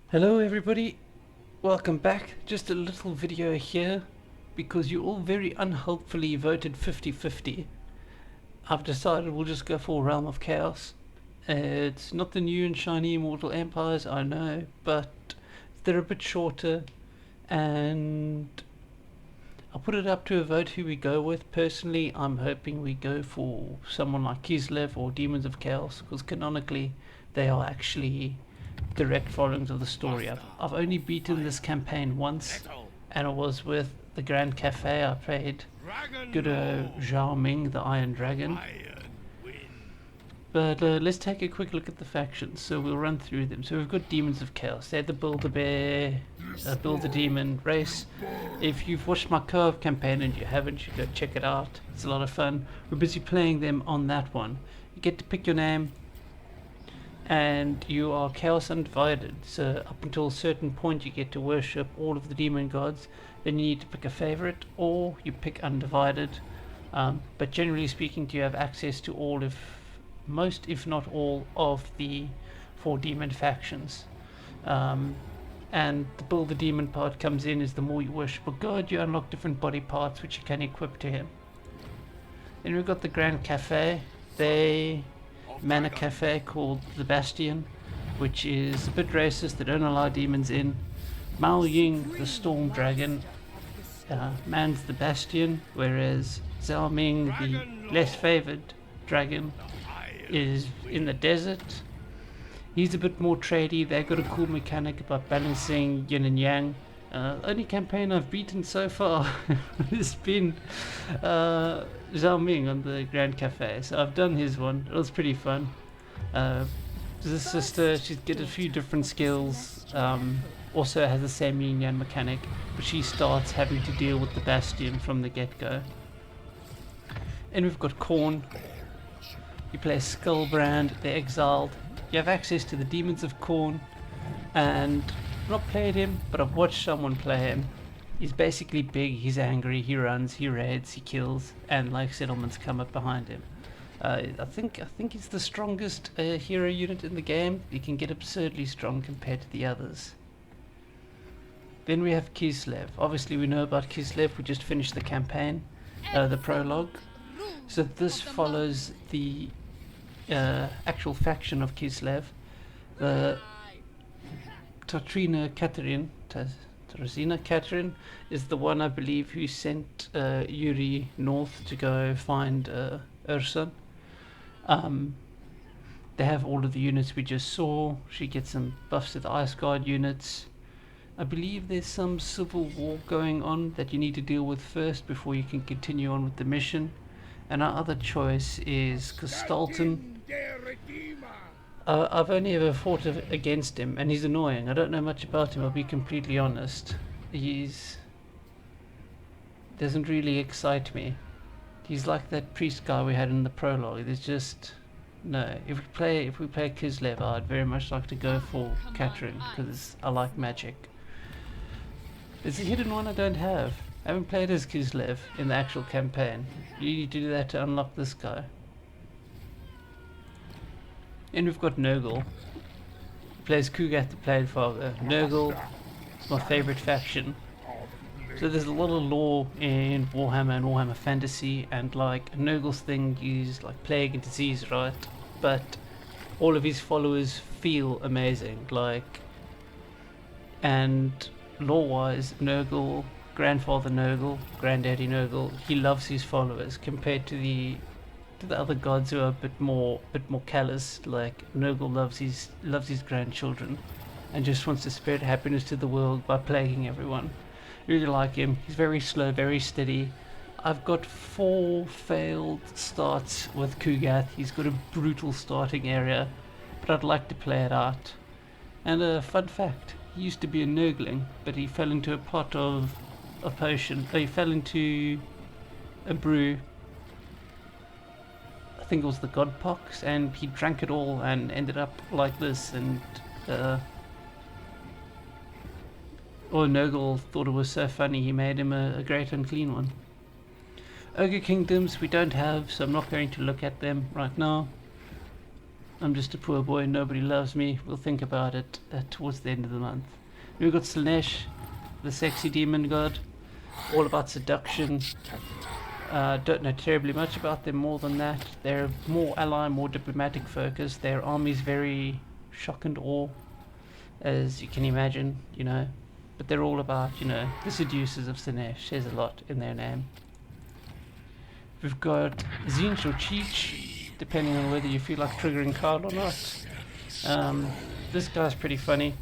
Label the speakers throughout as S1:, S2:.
S1: Hello everybody, welcome back. Just a little video here because you all very unhelpfully voted 50-50. I've decided we'll just go for Realm of Chaos. It's not the new and shiny Immortal Empires, I know, but they're a bit shorter and I'll put it up to a vote who we go with. Personally, I'm hoping we go for someone like Kislev or Demons of Chaos because canonically they are actually direct followings of the story. I've only beaten this campaign once, and it was with the Grand Cafe. I played good Zhao Ming, the Iron Dragon. But let's take a quick look at the factions. So we'll run through them. So we've got Demons of Chaos. They're the Build-A-Bear, Build-A-Demon race. If you've watched my co-op campaign and you haven't, you go check it out. It's a lot of fun. We're busy playing them on that one. You get to pick your name, and you are Chaos Undivided. So up until a certain point you get to worship all of the demon gods. Then you need to pick a favorite, or you pick Undivided. But generally speaking, you have access to all, most if not all, of the 4 demon factions. And the Build the Demon part comes in as the more you worship a god, you unlock different body parts which you can equip to him. Then we've got the Grand Cafe. They mana cafe called the Bastion, which is a bit racist. They don't allow demons in. Mao Ying, the Storm Dragon, mans the Bastion, whereas Zhao Ming, the less favored dragon, is in the desert. He's a bit more tradey. They've got a cool mechanic about balancing yin and yang. Only campaign I've beaten so far has been Zhao Ming on the Grand Cafe. So I've done his one. It was pretty fun. This sister, she's got a few different skills. Also has the same yin yang mechanic, but she starts having to deal with the Bastion from the get-go. And we've got Khorne. You play Skullbrand, the Exiled. You have access to the Demons of Khorne, and I've not played him, but I've watched someone play him. He's basically big, he's angry, he runs, he raids, he kills, and like settlements come up behind him. I think he's the strongest hero unit in the game. He can get absurdly strong compared to the others. Then we have Kislev. Obviously we know about Kislev, we just finished the campaign, the prologue. So this follows the actual faction of Kislev. The Tatrina Catherine is the one, I believe, who sent Yuri north to go find Ursun. They have all of the units we just saw. She gets some buffs to the Ice Guard units. I believe there's some civil war going on that you need to deal with first before you can continue on with the mission. And our other choice is Gestalten. I've only ever fought against him, and he's annoying. I don't know much about him, I'll be completely honest. Doesn't really excite me. He's like that priest guy we had in the prologue. There's just no. If we play Kislev, I'd very much like to go for Catherine because I like magic. There's a hidden one I don't have. I haven't played as Kislev in the actual campaign. You need to do that to unlock this guy. And we've got Nurgle. He plays Kugath the Plaguefather. Nurgle is my favourite faction. So there's a lot of lore in Warhammer and Warhammer Fantasy, and like Nurgle's thing is like plague and disease, right? But all of his followers feel amazing, like, and lore-wise, Nurgle, Grandfather Nurgle, Granddaddy Nurgle, he loves his followers compared to the other gods who are a bit more callous. Like Nurgle loves his grandchildren and just wants to spread happiness to the world by plaguing everyone. Really like him. He's very slow, very steady. I've got 4 failed starts with Kugath. He's got a brutal starting area, but I'd like to play it out. And a fun fact, he used to be a Nurgling, but he fell into a pot of a potion. He fell into a brew, I think it was the God Pox, and he drank it all and ended up like this. And Nurgle thought it was so funny he made him a great unclean one. Ogre Kingdoms we don't have, so I'm not going to look at them right now. I'm just a poor boy, nobody loves me. We'll think about it towards the end of the month. We've got Slaanesh, the sexy demon god, all about seduction. Don't know terribly much about them more than that. They're more ally, more diplomatic focused. Their army's very shock and awe, as you can imagine, you know. But they're all about, you know, the seducers of Slaanesh. There's a lot in their name. We've got Tzeentch or Cheech, depending on whether you feel like triggering card or not. This guy's pretty funny.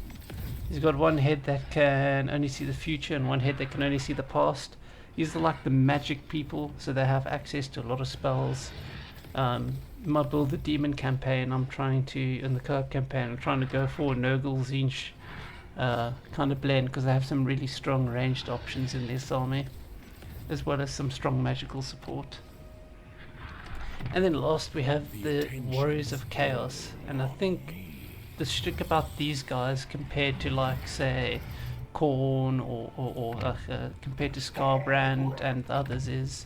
S1: He's got one head that can only see the future and one head that can only see the past. These are like the magic people, so they have access to a lot of spells. My Build the Demon campaign, in the co-op campaign, I'm trying to go for Nurgle Tzeentch kind of blend, because they have some really strong ranged options in this army, as well as some strong magical support. And then last we have the Warriors of Chaos, and I think the trick about these guys compared to, like, say, Khorne or compared to Skarbrand and others is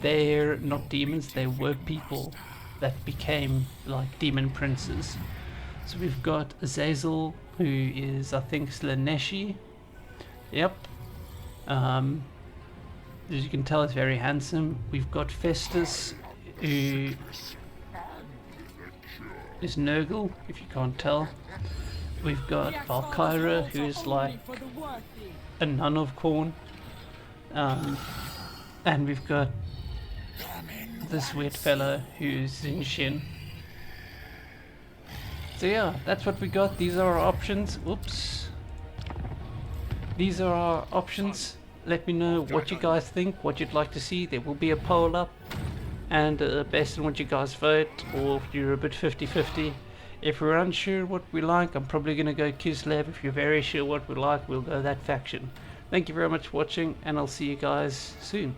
S1: they're not demons, they were people that became like demon princes. So we've got Azazel, who is, I think, Slaaneshi. Yep. As you can tell, he's very handsome. We've got Festus, who is Nurgle, if you can't tell. We've got Valkyra, who is like a nun of Khorne. And we've got this weird fellow who's Xinxian. So yeah, that's what we got. These are our options. Oops. These are our options. Let me know what you guys think, what you'd like to see. There will be a poll up, and based on what you guys vote, or if you're a bit 50-50. If we're unsure what we like, I'm probably going to go Kislev. If you're very sure what we like, we'll go that faction. Thank you very much for watching, and I'll see you guys soon.